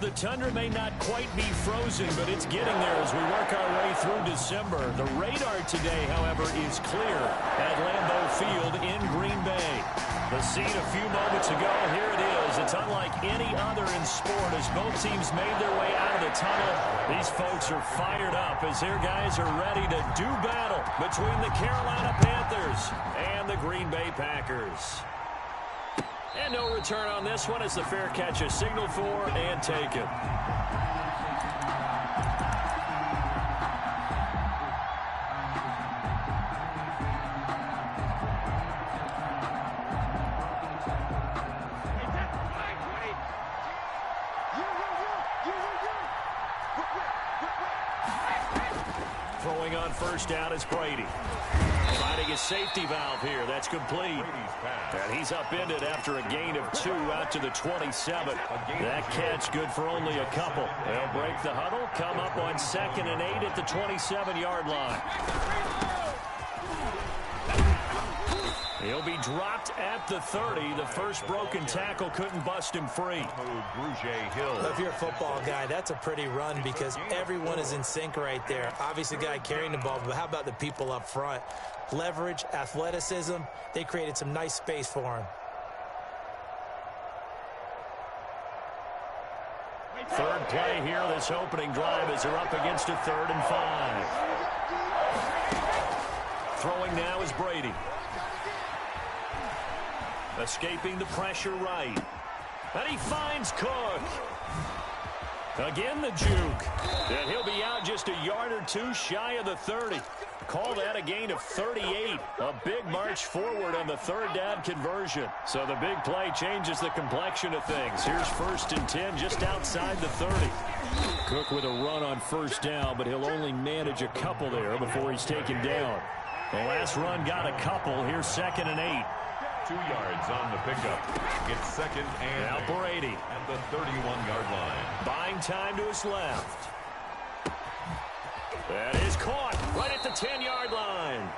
the tundra may not quite be frozen, but it's getting there as we work our way through December. The radar today, however, is clear at Lambeau Field in Green Bay. The scene a few moments ago, here it is. It's unlike any other in sport as both teams made their way out of the tunnel. These folks are fired up as their guys are ready to do battle between the Carolina Panthers and the Green Bay Packers. And no return on this one as the fair catch is signaled for and taken. Throwing on first down is Brady. Finding his safety valve here. That's complete. And he's upended after a gain of 2 out to the 27. That catch good for only a couple. They'll break the huddle, come up on 2nd and 8 at the 27-yard line. He'll be dropped at the 30. The first broken tackle couldn't bust him free. If you're a football guy, that's a pretty run because everyone is in sync right there. Obviously, the guy carrying the ball, but how about the people up front? Leverage, athleticism, they created some nice space for him. Third play here, this opening drive as they're up against a 3rd and 5. Throwing now is Brady. Escaping the pressure right. And he finds Cook. Again the juke. And he'll be out just a yard or 2 shy of the 30. Call that a gain of 38. A big march forward on the 3rd down conversion. So the big play changes the complexion of things. Here's 1st and 10 just outside the 30. Cook with a run on 1st down, but he'll only manage a couple there before he's taken down. The last run got a couple. Here's 2nd and 8. 2 yards on the pickup. It's 2nd and now Brady at the 31-yard line. Buying time to his left. That is caught right at the 10-yard line.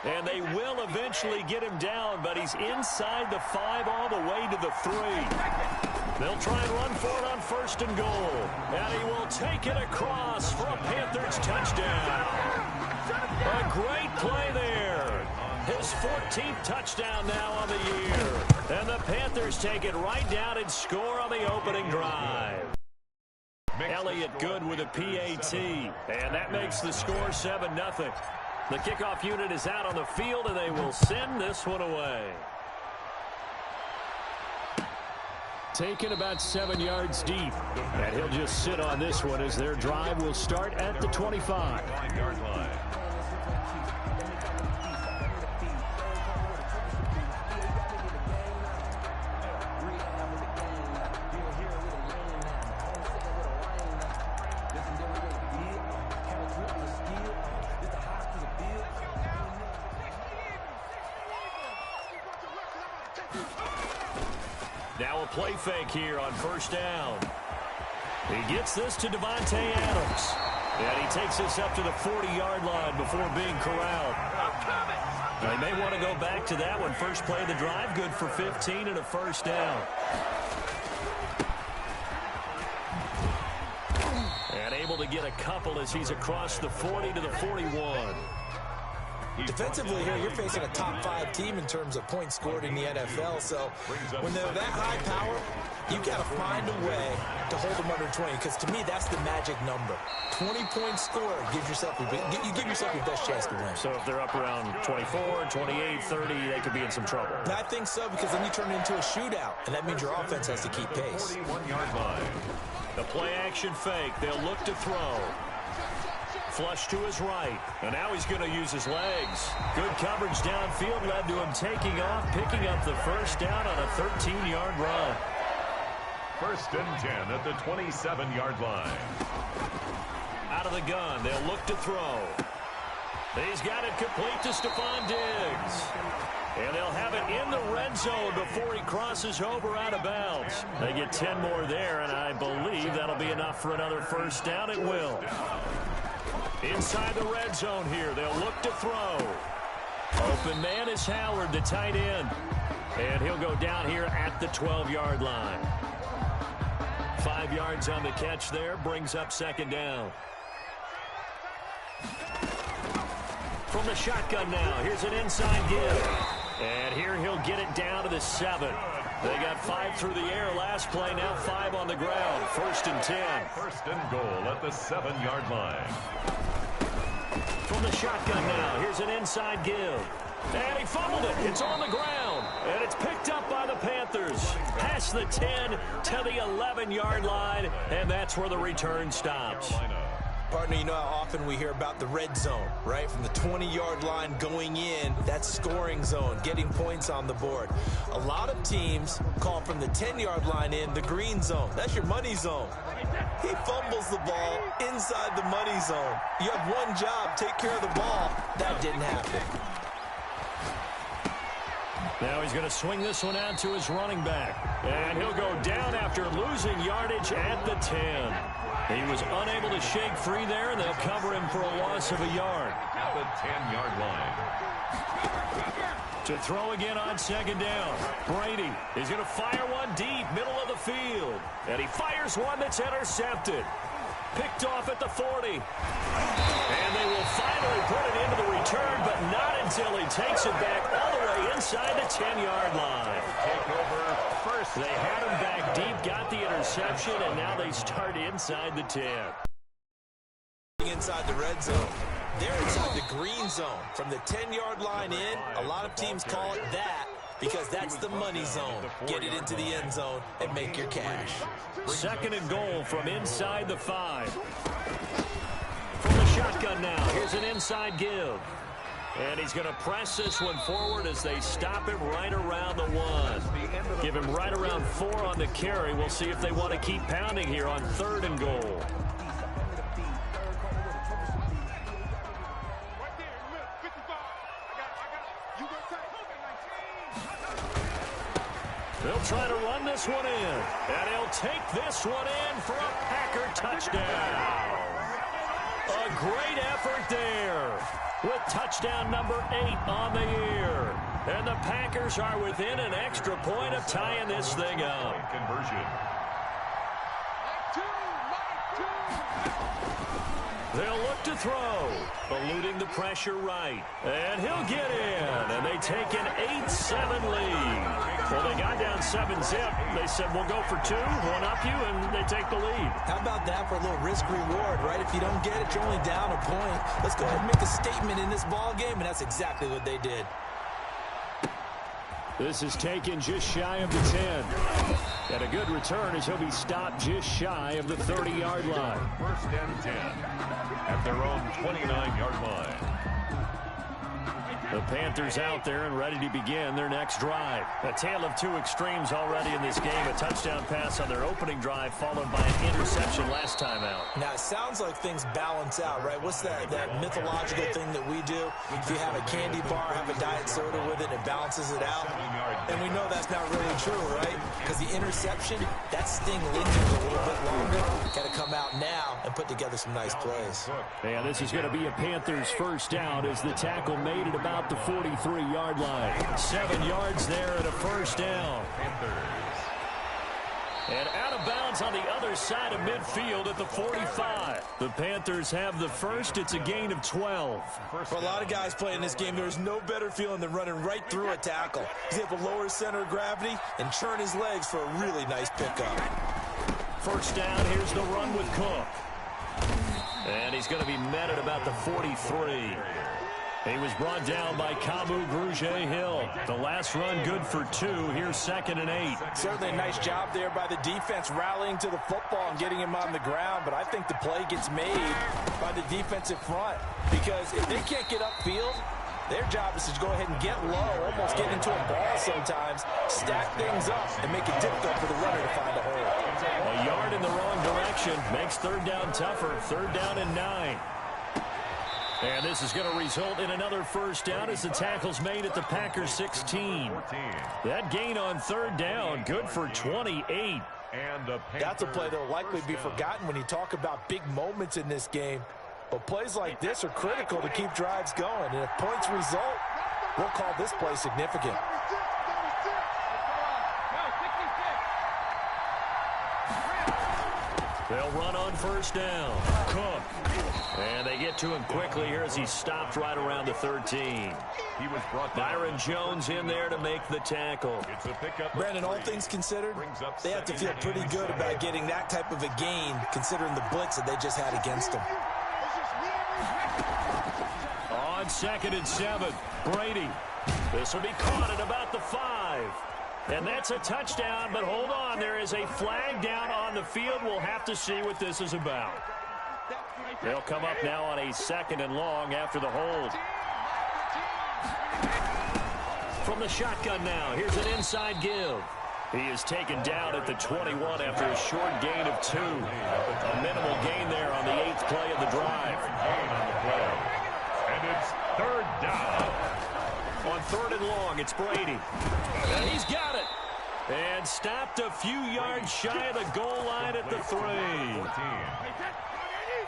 And they will eventually get him down, but he's inside the 5 all the way to the 3. They'll try and run for it on 1st and goal. And he will take it across for a Panthers touchdown. A great play there. His 14th touchdown now on the year. And the Panthers take it right down and score on the opening drive. Elliott good with a PAT. And that makes the score 7-0. The kickoff unit is out on the field, and they will send this one away. Taken about 7 yards deep. And he'll just sit on this one as their drive will start at the 25. 9-yard line. Now a play fake here on 1st down. He gets this to Devontae Adams. And he takes this up to the 40-yard line before being corralled. They may want to go back to that one. First play of the drive, good for 15 and a 1st down. And able to get a couple as he's across the 40 to the 41. Defensively here, you're facing a top 5 team in terms of points scored in the NFL. So when they're that high power, you got to find a way to hold them under 20. Because to me, that's the magic number. 20-point score gives yourself you give yourself your best chance to win. So if they're up around 24, 28, 30, they could be in some trouble. And I think so, because then you turn it into a shootout, and that means your offense has to keep pace. 41-yard line. The play action fake. They'll look to throw. Flush to his right, and now he's going to use his legs. Good coverage downfield led to him taking off, picking up the 1st down on a 13-yard run. 1st and 10 at the 27-yard line. Out of the gun, they'll look to throw. He's got it complete to Stephon Diggs. And they'll have it in the red zone before he crosses over out of bounds. They get 10 more there, and I believe that'll be enough for another 1st down. It will. Inside the red zone here, they'll look to throw. Open man is Howard, the tight end. And he'll go down here at the 12-yard line. 5 yards on the catch there. Brings up second down. From the shotgun now. Here's an inside give. And here he'll get it down to the 7. They got 5 through the air last play. Now 5 on the ground. 1st and 10. 1st and goal at the 7-yard line. From the shotgun now. Here's an inside give. And he fumbled it. It's on the ground. And it's picked up by the Panthers. Past the 10 to the 11-yard line. And that's where the return stops. Partner, you know how often we hear about the red zone, right? From the 20-yard line going in, that's scoring zone, getting points on the board. A lot of teams call from the 10-yard line in the green zone. That's your money zone. He fumbles the ball inside the money zone. You have one job, take care of the ball. That didn't happen. Now he's going to swing this one out to his running back. And he'll go down after losing yardage at the 10. He was unable to shake free there, and they'll cover him for a loss of a yard. At the 10-yard line. To throw again on second down. Brady is going to fire one deep, middle of the field. And he fires one that's intercepted. Picked off at the 40. And they will finally put it into the return, but not until he takes it back all the way inside the 10-yard line. Take over first. They had him back deep, got the interception, and now they start inside the 10. Inside the red zone. They're inside the green zone. From the 10-yard line in, a lot of teams call it that because that's the money zone. Get it into the end zone and make your cash. 2nd and goal from inside the 5. From the shotgun now, here's an inside give. And he's going to press this one forward as they stop him right around the 1. Give him right around 4 on the carry. We'll see if they want to keep pounding here on 3rd and goal. They'll try to run this one in. And he'll take this one in for a Packer touchdown. A great effort there with touchdown number 8 on the year. And the Packers are within an extra point of tying this thing up. Conversion. They'll look to throw, eluding the pressure right. And he'll get in, and they take an 8-7 lead. Well, they got down 7-zip. They said, we'll go for 2, one up you, and they take the lead. How about that for a little risk-reward, right? If you don't get it, you're only down a point. Let's go ahead and make a statement in this ball game, and that's exactly what they did. This is taken just shy of the 10. And a good return as he'll be stopped just shy of the 30-yard line. 1st and 10 at their own 29-yard line. The Panthers out there and ready to begin their next drive. A tale of 2 extremes already in this game. A touchdown pass on their opening drive followed by an interception last time out. Now, it sounds like things balance out, right? What's that mythological thing that we do? If you have a candy bar, have a diet soda with it, it balances it out. And we know that's not really true, right? Because the interception, that sting lingers a little bit longer. Got to come out now and put together some nice plays. Yeah, this is going to be a Panthers first down as the tackle made it about the 43-yard line. 7 yards there and a first down. And out of bounds on the other side of midfield at the 45. The Panthers have the first. It's a gain of 12. For a lot of guys playing this game, there's no better feeling than running right through a tackle. He's able to lower his center of gravity and churn his legs for a really nice pickup. First down, here's the run with Cook. And he's going to be met at about the 43. He was brought down by Kamu Grugier-Hill. The last run good for 2. Here's 2nd and 8. Certainly a nice job there by the defense rallying to the football and getting him on the ground. But I think the play gets made by the defensive front. Because if they can't get upfield, their job is to go ahead and get low, almost get into a ball sometimes, stack things up, and make it difficult for the runner to find a hole. A yard in the wrong direction makes 3rd down tougher. 3rd down and 9. And this is going to result in another first down as the tackle's made at the Packers 16. That gain on 3rd down, good for 28. That's a play that will likely be forgotten when you talk about big moments in this game. But plays like this are critical to keep drives going. And if points result, we'll call this play significant. They'll run on first down. Cook. And they get to him quickly here as he stopped right around the 13. He was brought down. Byron Jones in there to make the tackle. It's a pickup. Brandon, all things considered, they have to feel pretty good about getting that type of a gain considering the blitz that they just had against them. On 2nd and 7, Brady. This will be caught at about the 5. And that's a touchdown, but hold on. There is a flag down on the field. We'll have to see what this is about. They'll come up now on a 2nd and long after the hold. From the shotgun now, here's an inside give. He is taken down at the 21 after a short gain of 2. A minimal gain there on the 8th play of the drive. And it's 3rd down. On 3rd and long, it's Brady. And he's got it. And stopped a few yards shy of the goal line at the 3.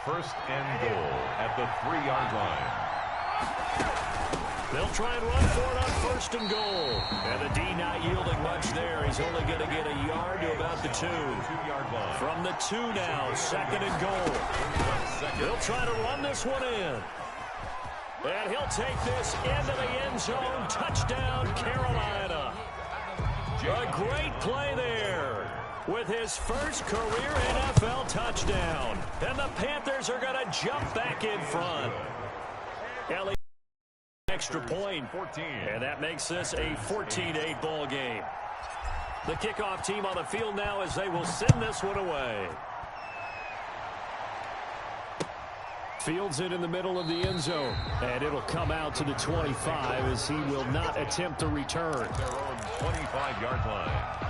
1st and goal at the 3-yard line. They'll try and run for it on 1st and goal. And the D not yielding much there. He's only going to get a yard to about the 2. 2-yard line. From the 2 now, 2nd and goal. They'll try to run this one in. And he'll take this into the end zone. Touchdown, Carolina. A great play there with his first career NFL touchdown. And the Panthers are going to jump back in front. Ellie, extra point. 14. And that makes this a 14-8 ball game. The kickoff team on the field now as they will send this one away. Fields it in the middle of the end zone. And it'll come out to the 25 as he will not attempt to return. Their own 25-yard line.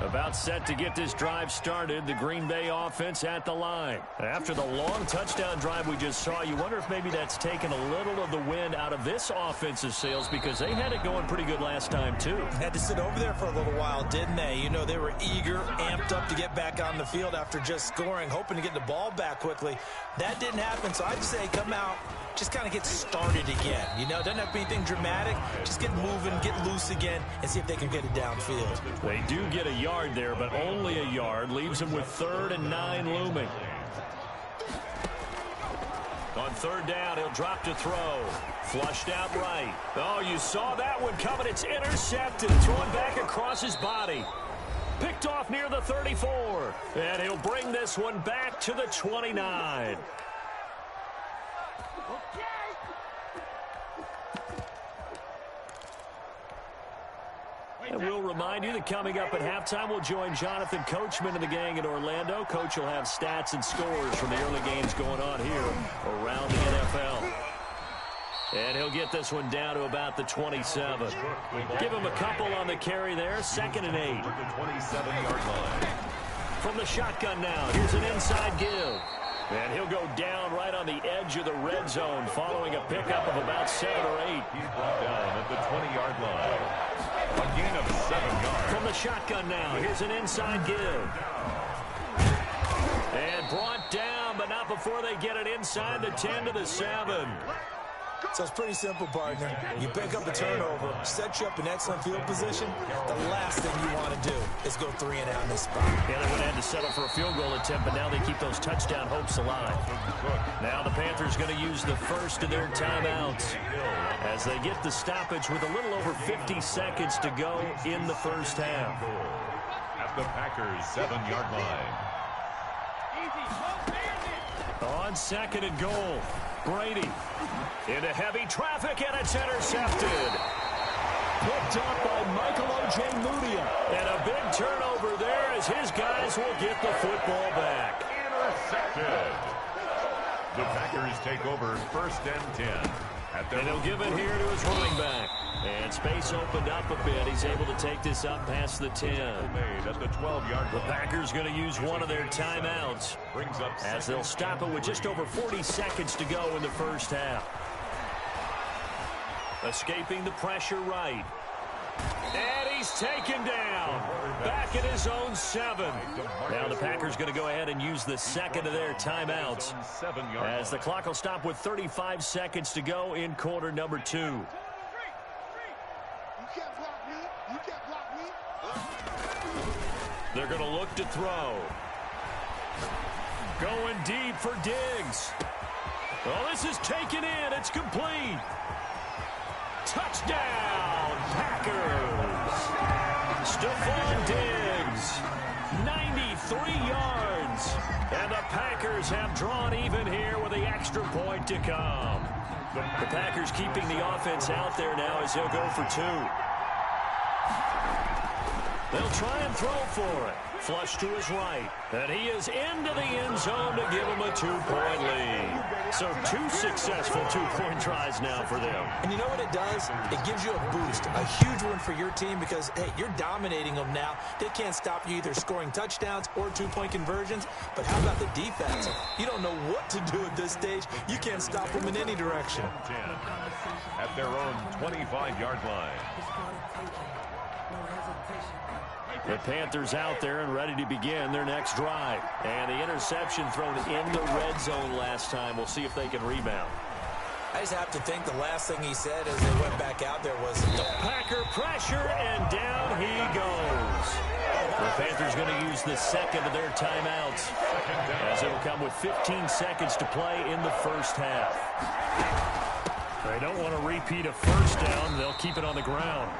About set to get this drive started. The Green Bay offense at the line. After the long touchdown drive we just saw, you wonder if maybe that's taken a little of the wind out of this offensive sails because they had it going pretty good last time too. Had to sit over there for a little while, didn't they? You know, they were eager, amped up to get back on the field after just scoring, hoping to get the ball back quickly. That didn't happen, so I'd say come out, just kind of get started again. You know, doesn't have to be anything dramatic. Just get moving, get loose again, and see if they can get it downfield. They do get a yard there, but only a yard. Leaves them with 3rd and 9 looming. On 3rd down, he'll drop to throw. Flushed out right. Oh, you saw that one coming. It's intercepted. Thrown back across his body. Picked off near the 34. And he'll bring this one back to the 29. And we'll remind you that coming up at halftime, we'll join Jonathan Coachman and the gang in Orlando. Coach will have stats and scores from the early games going on here around the NFL. And he'll get this one down to about the 27. Give him a couple on the carry there. 2nd and 8. The 27-yard line. From the shotgun now, here's an inside give. And he'll go down right on the edge of the red zone following a pickup of about 7 or 8. He's brought down at the 20-yard line. A gain of 7 yards. From the shotgun now, here's an inside give. And brought down, but not before they get it inside the 10 to the 7. So it's pretty simple, partner. You pick up a turnover, set you up in excellent field position. The last thing you want to do is go 3 and out in this spot. Yeah, they would have had to settle for a field goal attempt, but now they keep those touchdown hopes alive. Now the Panthers going to use the first of their timeouts as they get the stoppage with a little over 50 seconds to go in the first half. At the Packers' 7-yard line. On 2nd and goal, Brady into heavy traffic, and it's intercepted. Picked up by Michael Ojemudia. And a big turnover there as his guys will get the football back. Intercepted. The Packers take over 1st and 10. And he'll give it here to his running back. And space opened up a bit. He's able to take this up past the 10. Made at the 12-yard The line. Packers going to use one of their timeouts Brings up as they'll stop it with just over 40 seconds to go in the first half. Escaping the pressure right. And he's taken down. Back at his own 7. Now the Packers going to go ahead and use the second of their timeouts as the clock will stop with 35 seconds to go in quarter number 2. They're going to look to throw. Going deep for Diggs. Well, this is taken in. It's complete. Touchdown, Packers. Stephon Diggs, 93 yards. And the Packers have drawn even here with the extra point to come. The Packers keeping the offense out there now as they'll go for 2. They'll try and throw for it. Flush to his right. And he is into the end zone to give him a 2-point lead. So 2 successful 2-point tries now for them. And you know what it does? It gives you a boost, a huge one for your team because, hey, you're dominating them now. They can't stop you either scoring touchdowns or 2-point conversions. But how about the defense? You don't know what to do at this stage. You can't stop them in any direction. 10 at their own 25-yard line. The Panthers out there and ready to begin their next drive. And the interception thrown in the red zone last time. We'll see if they can rebound. I just have to think the last thing he said as they went back out there was... Packer pressure, and down he goes. The Panthers going to use the second of their timeouts as it'll come with 15 seconds to play in the first half. They don't want to repeat a first down. They'll keep it on the ground.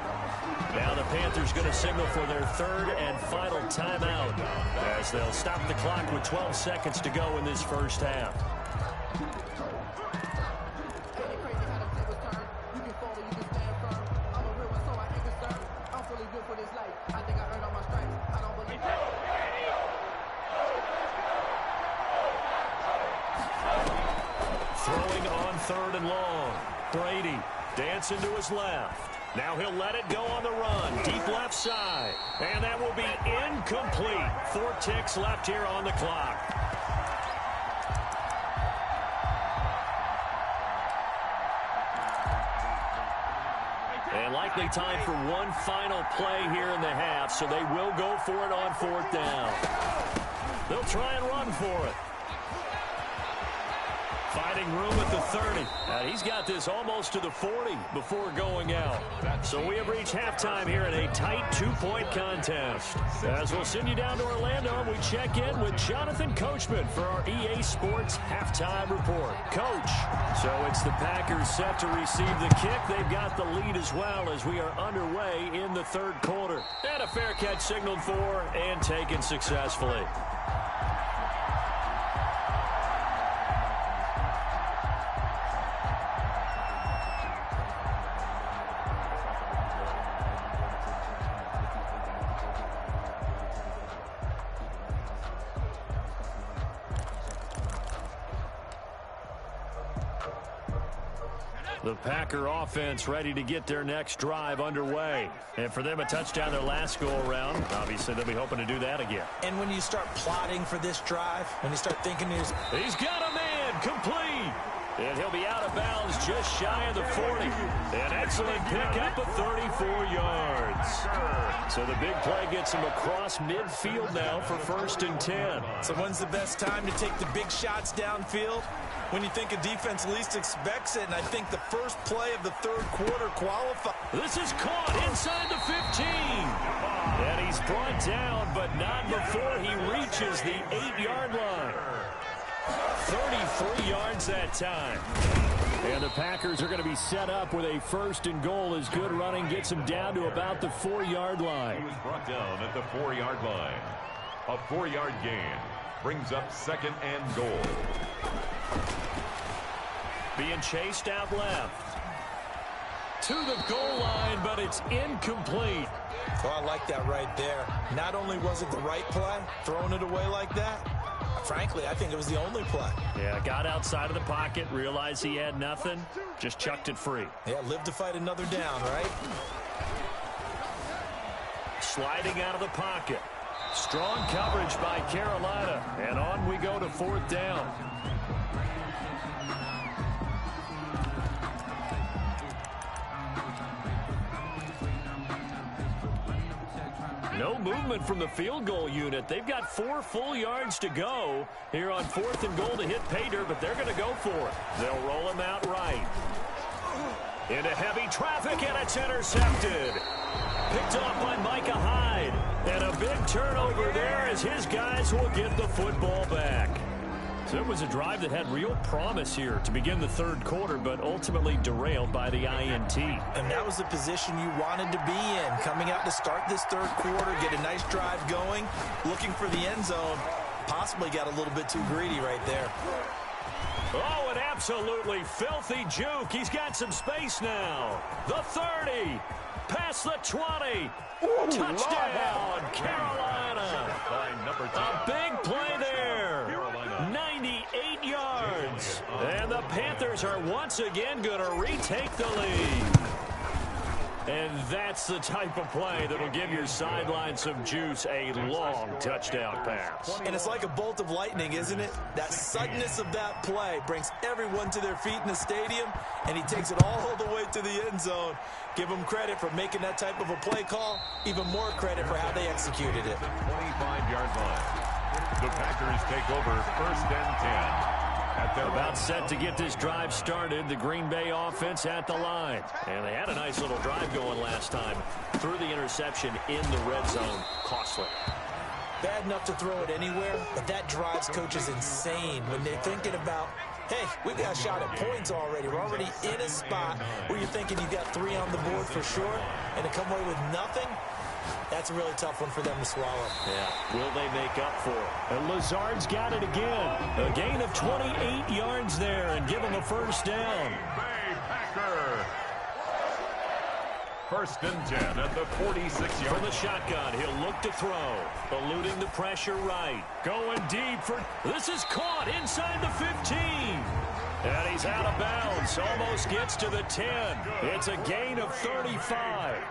Now the Panthers going to signal for their third and final timeout as they'll stop the clock with 12 seconds to go in this first half. Throwing on 3rd and long. Brady dancing to his left. Now he'll let it go on the run. Deep left side. And that will be incomplete. 4 ticks left here on the clock. And likely time for one final play here in the half, so they will go for it on 4th down. They'll try and run for it. Finding room at the 30. And he's got this almost to the 40 before going out. So we have reached halftime here in a tight 2-point contest. As we'll send you down to Orlando, we check in with Jonathan Coachman for our EA Sports Halftime Report. Coach, so it's the Packers set to receive the kick. They've got the lead as well as we are underway in the 3rd quarter. And a fair catch signaled for and taken successfully. The Packer offense ready to get their next drive underway. And for them, a touchdown their last go-around. Obviously, they'll be hoping to do that again. And when you start plotting for this drive, when you start thinking he's got a man, complete. And he'll be out of bounds just shy of the 40. An excellent pickup of 34 yards. So the big play gets him across midfield now for 1st and 10. So when's the best time to take the big shots downfield? When you think a defense least expects it, and I think the first play of the 3rd quarter qualifies. This is caught inside the 15. And he's brought down, but not before he reaches the 8-yard line. 33 yards that time. And the Packers are going to be set up with a 1st and goal as good running gets him down to about the 4-yard line. He was brought down at the 4-yard line. A 4-yard gain brings up 2nd and goal. Being chased out left. To the goal line, but it's incomplete. Oh, I like that right there. Not only was it the right play, throwing it away like that, frankly, I think it was the only play. Yeah, got outside of the pocket, realized he had nothing, just chucked it free. Yeah, live to fight another down, right? Sliding out of the pocket. Strong coverage by Carolina, and on we go to 4th down. No movement from the field goal unit. They've got 4 full yards to go here on 4th and goal to hit pay dirt, but they're going to go for it. They'll roll him out right. Into heavy traffic, and it's intercepted. Picked off by Micah Hyde. And a big turnover there as his guys will get the football back. So it was a drive that had real promise here to begin the third quarter, but ultimately derailed by the INT. And that was the position you wanted to be in. Coming out to start this third quarter, get a nice drive going, looking for the end zone. Possibly got a little bit too greedy right there. Oh, an absolutely filthy juke. He's got some space now. The 30. Past the 20. Ooh, touchdown, Carolina. A big play there. 98 yards. And the Panthers are once again going to retake the lead. And that's the type of play that will give your sideline some juice, a long touchdown pass. And it's like a bolt of lightning, isn't it? That suddenness of that play brings everyone to their feet in the stadium, and he takes it all the way to the end zone. Give him credit for making that type of a play call, even more credit for how they executed it. 25-yard line. The Packers take over 1st and 10. They're about set to get this drive started. The Green Bay offense at the line. And they had a nice little drive going last time. Threw the interception in the red zone. Costly. Bad enough to throw it anywhere, but that drives coaches insane when they're thinking about, hey, we've got a shot at points already. We're already in a spot where you're thinking you've got 3 on the board for sure, and to come away with nothing, that's a really tough one for them to swallow. Yeah, will they make up for it? And Lazard's got it again. A gain of 28 yards there and give him a first down. Bay Packer. 1st and 10 at the 46-yard. From the shotgun, he'll look to throw. Eluding the pressure right. Going deep for... This is caught inside the 15. And he's out of bounds. Almost gets to the 10. It's a gain of 35.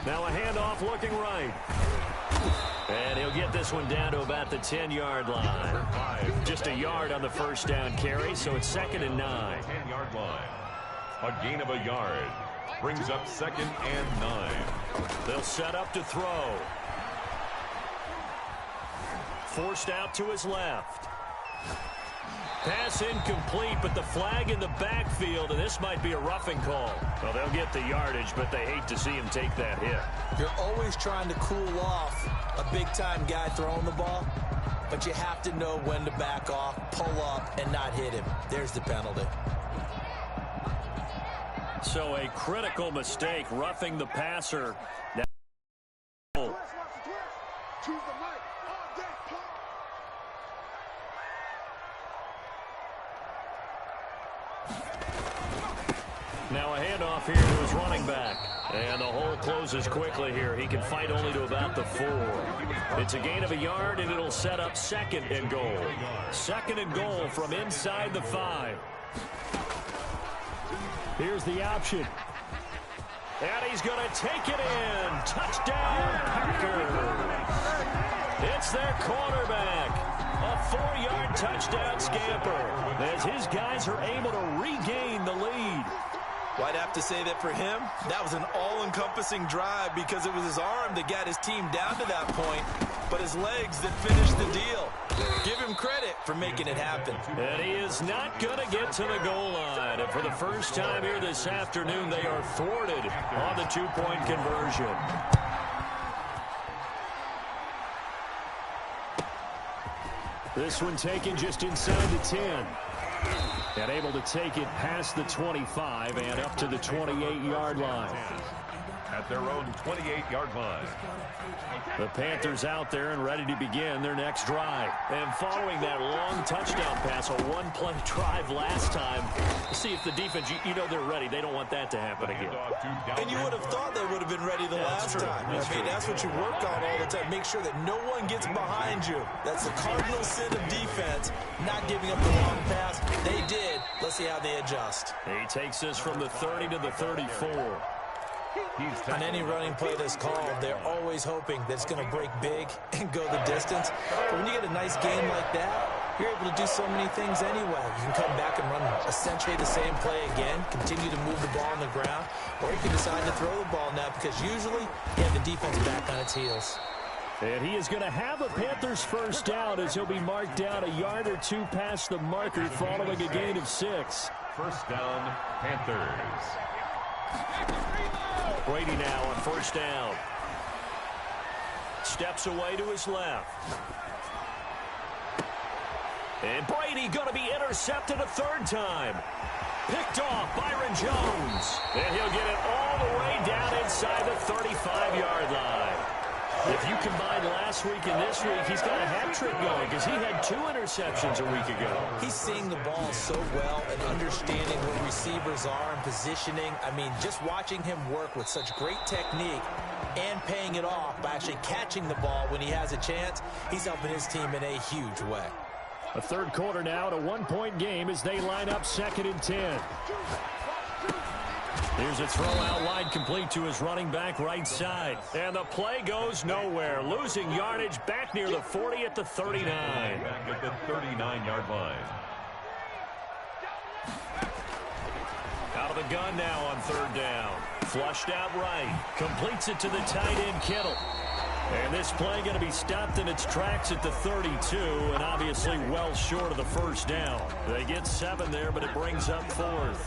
Now a handoff looking right. And he'll get this one down to about the 10-yard line. Just a yard on the first down carry, so it's 2nd and 9. 10-yard line. A gain of a yard. Brings up 2nd and 9. They'll set up to throw. Forced out to his left. Pass incomplete, but the flag in the backfield, and this might be a roughing call. Well, they'll get the yardage, but they hate to see him take that hit. You're always trying to cool off a big-time guy throwing the ball, but you have to know when to back off, pull up, and not hit him. There's the penalty. So a critical mistake, roughing the passer. Now, now a handoff here to his running back. And the hole closes quickly here. He can fight only to about the 4. It's a gain of a yard, and it'll set up 2nd and goal. 2nd and goal from inside the 5. Here's the option. And he's going to take it in. Touchdown, Packers. It's their quarterback. A 4-yard touchdown scamper as his guys are able to regain the lead. Well, I'd have to say that for him, that was an all-encompassing drive because it was his arm that got his team down to that point, but his legs that finished the deal. Give him credit for making it happen. And he is not going to get to the goal line. And for the first time here this afternoon, they are thwarted on the 2-point conversion. This one taken just inside the 10. And able to take it past the 25 and up to the 28-yard line. At their own 28-yard line. The Panthers out there and ready to begin their next drive. And following that long touchdown pass, a one-play drive last time, see if the defense, you know they're ready. They don't want that to happen again. And you would have thought they would have been ready the last time. I mean, that's what you work on all the time. Make sure that no one gets behind you. That's the cardinal sin of defense, not giving up the long pass. They did. Let's see how they adjust. He takes this from the 30 to the 34. On any running play that's called, they're always hoping that it's going to break big and go the distance. But when you get a nice game like that, you're able to do so many things anyway. You can come back and run essentially the same play again, continue to move the ball on the ground, or you can decide to throw the ball now because usually you have the defense back on its heels. And he is going to have a Panthers first down as he'll be marked down a yard or two past the marker following a gain of 6. First down, Panthers. Brady now on first down. Steps away to his left. And Brady going to be intercepted a third time. Picked off Byron Jones. And he'll get it all the way down inside the 35-yard line. If you combine last week and this week, he's got a hat trick going because he had 2 interceptions a week ago. He's seeing the ball so well and understanding where receivers are and positioning. I mean, just watching him work with such great technique and paying it off by actually catching the ball when he has a chance, he's helping his team in a huge way. A third quarter now at a 1-point game as they line up 2nd and 10. Here's a throw out wide, complete to his running back right side. And the play goes nowhere. Losing yardage back near the 40 at the 39. Back at the 39-yard line. Out of the gun now on third down. Flushed out right. Completes it to the tight end, Kittle. And this play going to be stopped in its tracks at the 32, and obviously well short of the first down. They get 7 there, but it brings up 4th.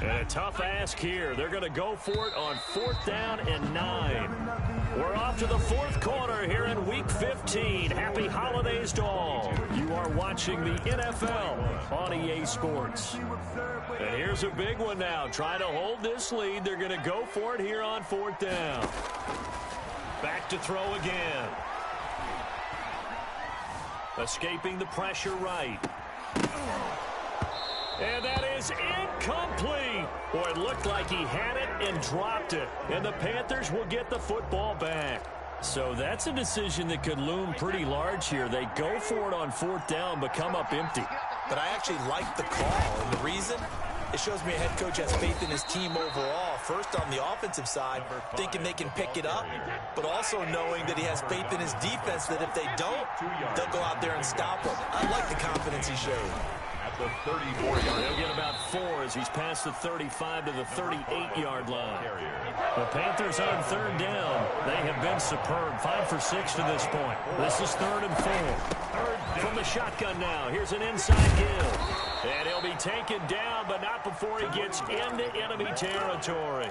And a tough ask here. They're going to go for it on 4th down and 9. We're off to the 4th quarter here in Week 15. Happy holidays to all. You are watching the NFL on EA Sports. And here's a big one now. Trying to hold this lead. They're going to go for it here on 4th down. Back to throw again. Escaping the pressure right. And that is incomplete. Boy, it looked like he had it and dropped it. And the Panthers will get the football back. So that's a decision that could loom pretty large here. They go for it on 4th down, but come up empty. But I actually like the call, and the reason? It shows me a head coach has faith in his team overall. First on the offensive side, thinking they can pick it up, but also knowing that he has faith in his defense that if they don't, they'll go out there and stop them. I like the confidence he showed. At the 34-yard line. They'll get about 4 as he's past the 35 to the 38-yard line. The Panthers on third down. They have been superb. 5 for 6 to this point. This is 3rd and 4. From the shotgun now. Here's an inside give. And he'll be taken down, but not before he gets into enemy territory.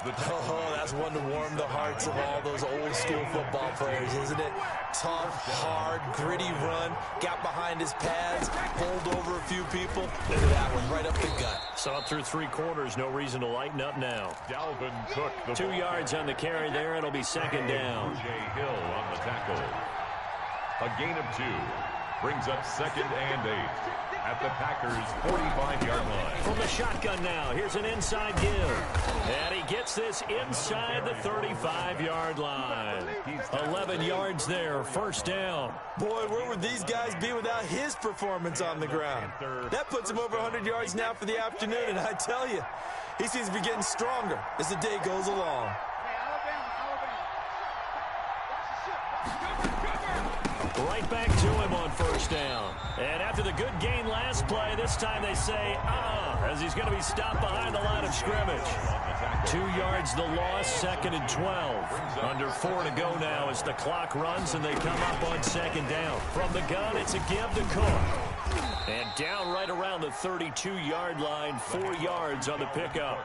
Oh, that's one to warm the hearts of all those old school football players, isn't it? Tough, hard, gritty run, got behind his pads, pulled over a few people. Look at that one, right up the gut. Saw it through 3 quarters, no reason to lighten up now. Dalvin Cook. 2 yards on the carry there, it'll be 2nd down. J. Hill on the tackle. A gain of 2. Brings up 2nd and 8. At the Packers' 45-yard line. From the shotgun now, here's an inside give. And he gets this inside the 35-yard line. 11 yards there, 1st down. Boy, where would these guys be without his performance on the ground? That puts him over 100 yards now for the afternoon, and I tell you, he seems to be getting stronger as the day goes along. Right back to him on 1st down. And after the good gain last play, this time they say, as he's going to be stopped behind the line of scrimmage. 2 yards the loss, 2nd and 12. Under 4 to go now as the clock runs and they come up on 2nd down. From the gun, it's a give to Cook. And down right around the 32-yard line, 4 yards on the pickup.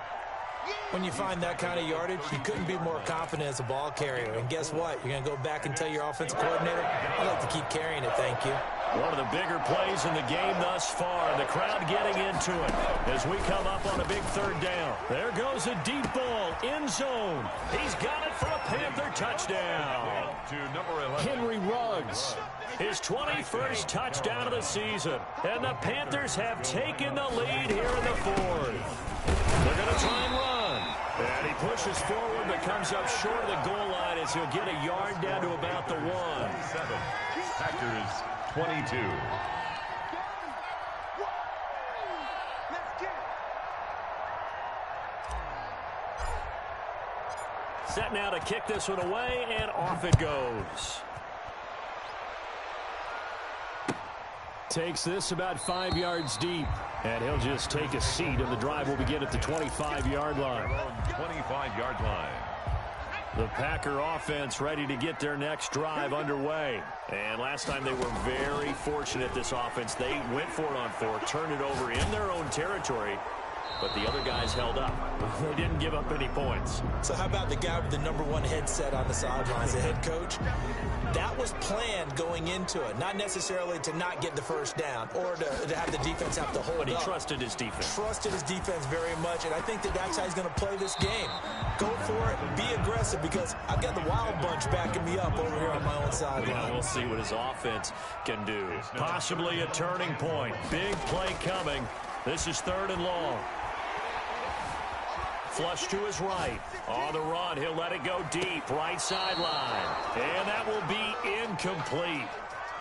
When you find that kind of yardage, you couldn't be more confident as a ball carrier. And guess what? You're going to go back and tell your offensive coordinator, I'd like to keep carrying it, thank you. One of the bigger plays in the game thus far. The crowd getting into it as we come up on a big 3rd down. There goes a deep ball, end zone. He's got it for a Panther touchdown. To number 11. Henry Ruggs, his 21st touchdown of the season. And the Panthers have taken the lead here in the 4th. They're going to try and run. And he pushes forward but comes up short of the goal line as he'll get a yard down to about the 1. 7. Packers 22. Set now to kick this one away, and off it goes. Takes this about 5 yards deep, and he'll just take a seat, and the drive will begin at the 25-yard line. 25-yard line. The Packer offense ready to get their next drive underway. And last time they were very fortunate, this offense. They went for it on 4, turned it over in their own territory, but the other guys held up. They didn't give up any points. So how about the guy with the #1 headset on the sidelines, the head coach? That was planned going into it, not necessarily to not get the first down or to have the defense have to hold up. But he trusted his defense. Trusted his defense very much, and I think that's how he's going to play this game. Go for it, be aggressive, because I've got the Wild Bunch backing me up over here on my own sideline. Yeah, we'll see what his offense can do. Possibly a turning point. Big play coming. This is 3rd and long. Flush to his right. On the run, he'll let it go deep. Right sideline. And that will be incomplete.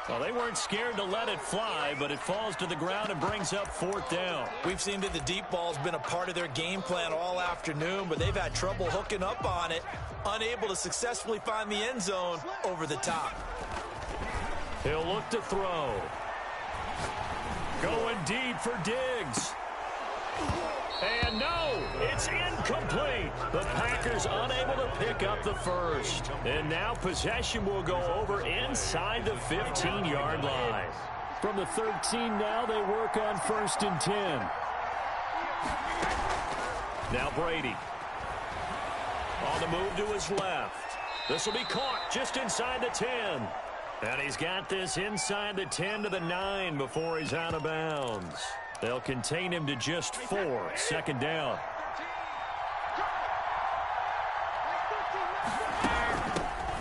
Well, they weren't scared to let it fly, but it falls to the ground and brings up 4th down. We've seen that the deep ball's been a part of their game plan all afternoon, but they've had trouble hooking up on it, unable to successfully find the end zone over the top. He'll look to throw. Going deep for Diggs. And no, it's incomplete. The Packers unable to pick up the first. And now possession will go over inside the 15-yard line. From the 13 now, they work on 1st and 10. Now Brady. On the move to his left. This will be caught just inside the 10. And he's got this inside the 10 to the 9 before he's out of bounds. They'll contain him to just 4. 2nd down.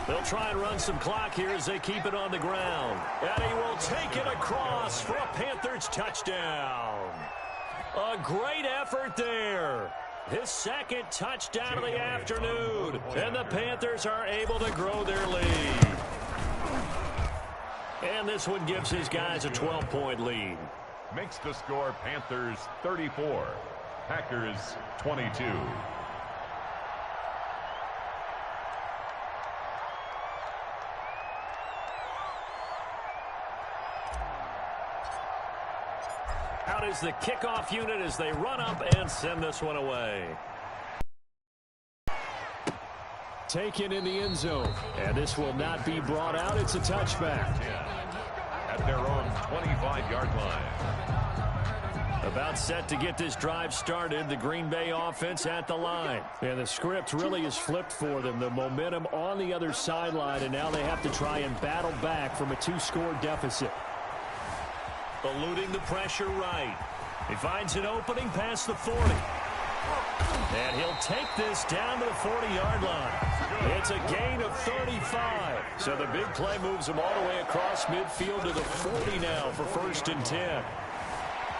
They'll try and run some clock here as they keep it on the ground. And he will take it across for a Panthers touchdown. A great effort there. His 2nd touchdown of the afternoon. And the Panthers are able to grow their lead. And this one gives his guys a 12-point lead. Makes the score Panthers 34, Packers 22. Out is the kickoff unit as they run up and send this one away. Taken in the end zone. And this will not be brought out. It's a touchback. At their own 25-yard line. About set to get this drive started. The Green Bay offense at the line. And the script really is flipped for them. The momentum on the other sideline, and now they have to try and battle back from a 2-score deficit. Eluding the pressure right. He finds an opening past the 40. And he'll take this down to the 40-yard line. It's a gain of 35. So the big play moves him all the way across midfield to the 40 now for 1st and 10.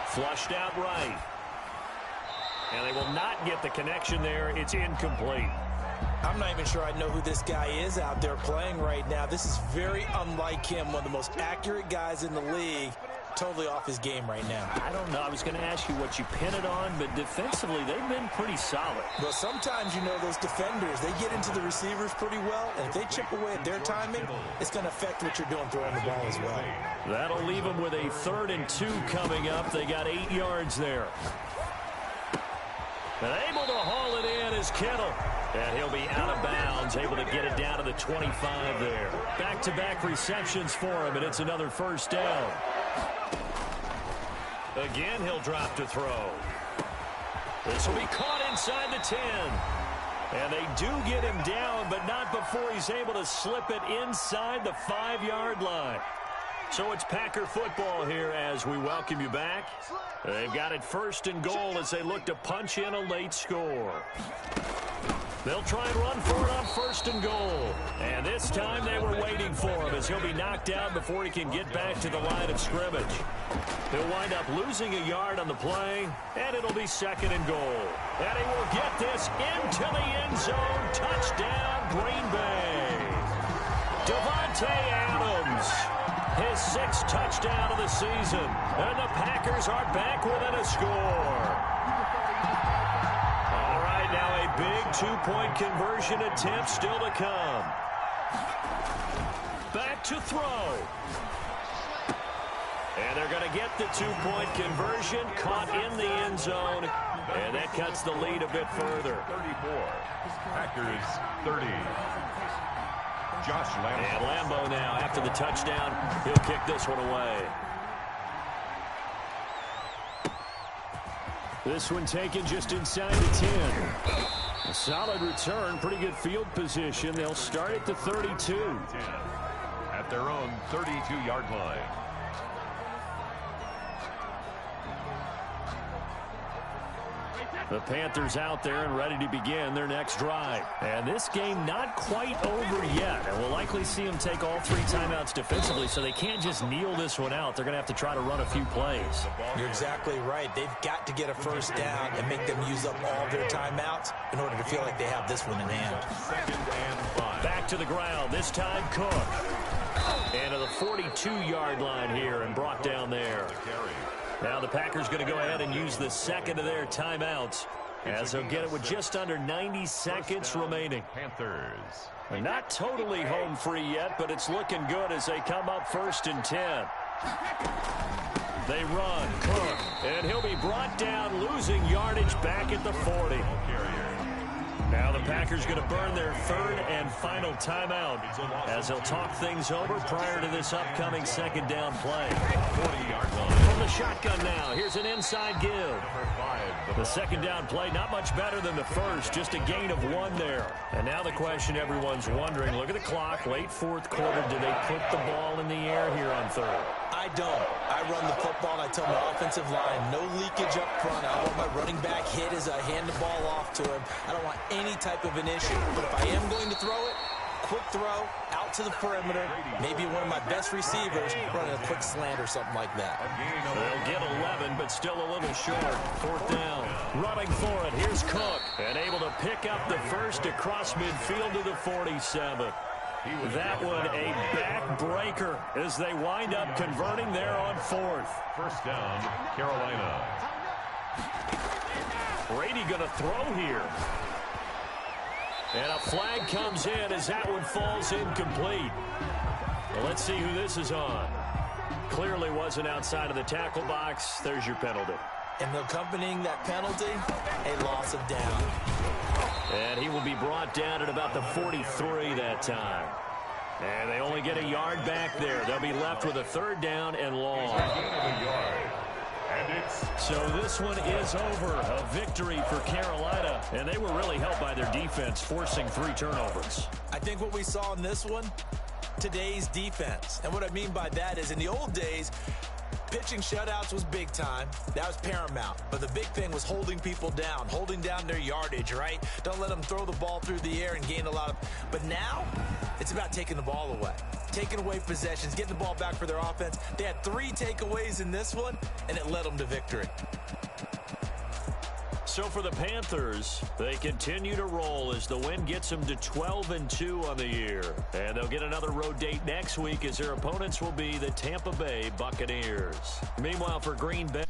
Flushed out right. And they will not get the connection there. It's incomplete. I'm not even sure I know who this guy is out there playing right now. This is very unlike him, one of the most accurate guys in the league. Totally off his game right now. I don't know. I was going to ask you what you pin it on, but defensively, they've been pretty solid. Well, sometimes, you know, those defenders, they get into the receivers pretty well, and if they chip away at their timing, it's going to affect what you're doing throwing the ball as well. That'll leave them with a 3rd and 2 coming up. They got 8 yards there. And able to haul it in is Kittle. And he'll be out of bounds, able to get it down to the 25 there. Back-to-back receptions for him, and it's another 1st down. Again, he'll drop to throw. This will be caught inside the 10. And they do get him down, but not before he's able to slip it inside the 5-yard line. So it's Packer football here as we welcome you back. They've got it 1st and goal as they look to punch in a late score. They'll try and run for it on 1st and goal. And this time they were waiting for him as he'll be knocked out before he can get back to the line of scrimmage. He'll wind up losing a yard on the play, and it'll be 2nd and goal. And he will get this into the end zone. Touchdown, Green Bay. Davante Adams, his 6th touchdown of the season. And the Packers are back within a score. Now a big 2-point conversion attempt still to come. Back to throw. And they're going to get the 2-point conversion, caught in the end zone. And that cuts the lead a bit further. 34. Packers 30. Josh Lambo. And Lambo now, after the touchdown, he'll kick this one away. This one taken just inside the 10. A solid return, pretty good field position. They'll start at the 32. 10. At their own 32-yard line. The Panthers out there and ready to begin their next drive. And this game not quite over yet. And we'll likely see them take all 3 timeouts defensively, so they can't just kneel this one out. They're going to have to try to run a few plays. You're exactly right. They've got to get a first down and make them use up all their timeouts in order to feel like they have this one in hand. 2nd and 5. Back to the ground. This time Cook. And to the 42-yard line here and brought down there. Now the Packers going to go ahead and use the second of their timeouts as they'll get it with just under 90 seconds remaining. Panthers. They're not totally home free yet, but it's looking good as they come up 1st and 10. They run, Cook, and he'll be brought down, losing yardage back at the 40. Now the Packers going to burn their 3rd and final timeout as they'll talk things over prior to this upcoming 2nd down play. 40-yard line. From the shotgun now, here's an inside give. The 2nd down play, not much better than the first, just a gain of 1 there. And now the question everyone's wondering, look at the clock, late 4th quarter, do they put the ball in the air here on 3rd? I don't. I run the football, and I tell my offensive line, no leakage up front. I want my running back hit as I hand the ball off to him. I don't want any type of an issue. But if I am going to throw it, quick throw, out to the perimeter, maybe one of my best receivers running a quick slant or something like that. They'll get 11, but still a little short. 4th down. Running for it. Here's Cook. And able to pick up the first across midfield to the 47. That one a backbreaker as they wind up converting there on 4th. 1st down, Carolina. Brady going to throw here. And a flag comes in as that one falls incomplete. Well, let's see who this is on. Clearly wasn't outside of the tackle box. There's your penalty. And accompanying that penalty, a loss of down. And he will be brought down at about the 43 that time. And they only get a yard back there. They'll be left with a 3rd down and long. So this one is over. A victory for Carolina. And they were really helped by their defense, forcing 3 turnovers. I think what we saw in this one, today's defense. And what I mean by that is in the old days, pitching shutouts was big time. That was paramount. But the big thing was holding people down, holding down their yardage, right? Don't let them throw the ball through the air and gain a lot of... But now, it's about taking the ball away. Taking away possessions, getting the ball back for their offense. They had 3 takeaways in this one, and it led them to victory. So for the Panthers, they continue to roll as the win gets them to 12-2 on the year. And they'll get another road date next week as their opponents will be the Tampa Bay Buccaneers. Meanwhile, for Green Bay...